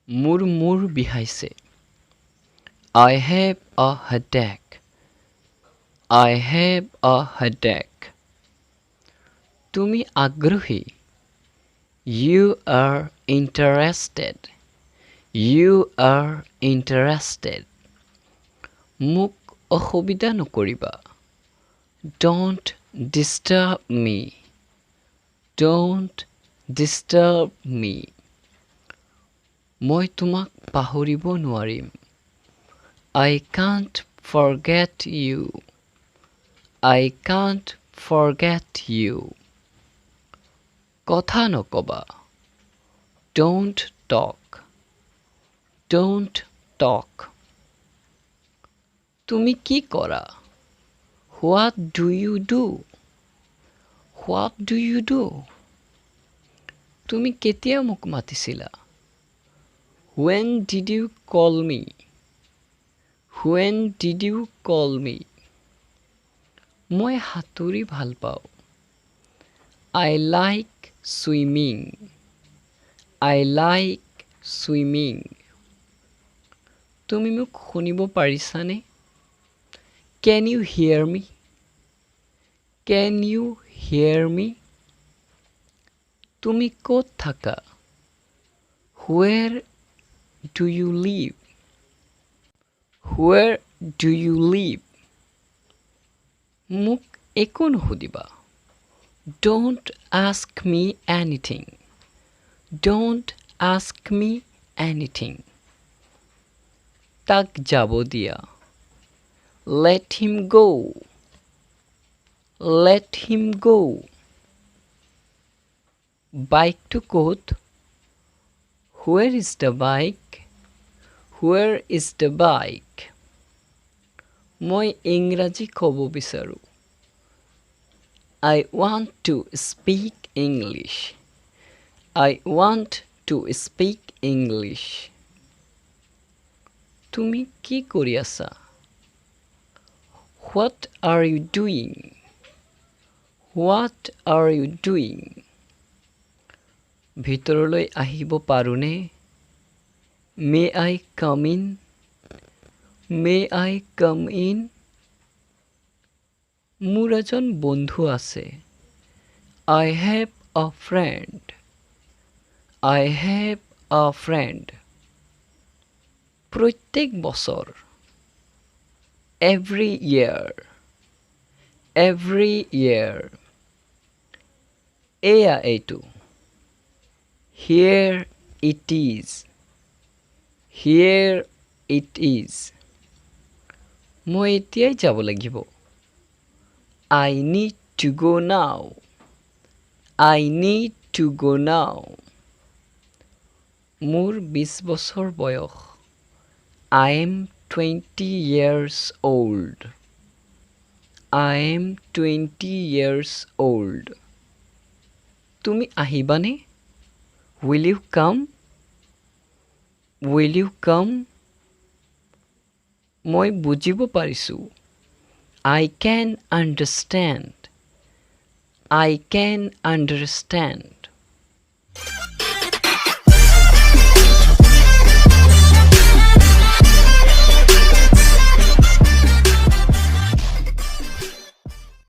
মোৰ বিহাইছে I have a headache I have a headache তুমি আগ্ৰহী You are interested You are interested মোক অসুবিধা নকৰিবা Don't disturb me Don't disturb me মই তোমাক পাহৰিব নোৱাৰিম I can't forget you I can't forget you কথা নকবা Don't talk Don't talk তুমি কি কৰা What do you do What do you do তুমি কেতিয়া মোক মাতিছিলা When did you call me When did you call me মই সাঁতুৰি ভাল পাওঁ I like swimming I like swimming তুমি মোক শুনিব পাৰিছানে Can you hear me Can you hear me তুমি ক'ত থাকা Where do you live Where do you live মোক একো নুসুধিবা Don't ask me anything Don't ask me anything তাক যাব দিয়া Let him go Let him go বাইকটো ক'ত Where is the bike Where is the bike মই ইংৰাজী ক'ব বিচাৰোঁ I want to speak English I want to speak English তুমি কি কৰি আছা What are you doing What are you doing ভিতৰলৈ আহিব পাৰোঁনে May I come in May I come in মোৰ এজন বন্ধু আছে I have a friend I have a friend প্ৰত্যেক বছৰ Every year Every year এয়া এইটো Here it is Here it is মই এতিয়াই যাব লাগিব I need to go now I need to go now মোৰ 20 বছৰ বয়স I am 20 years old I am 20 years old তুমি আহিবানে Will you come Will you come মই বুজিব পাৰিছোঁ I can understand I can understand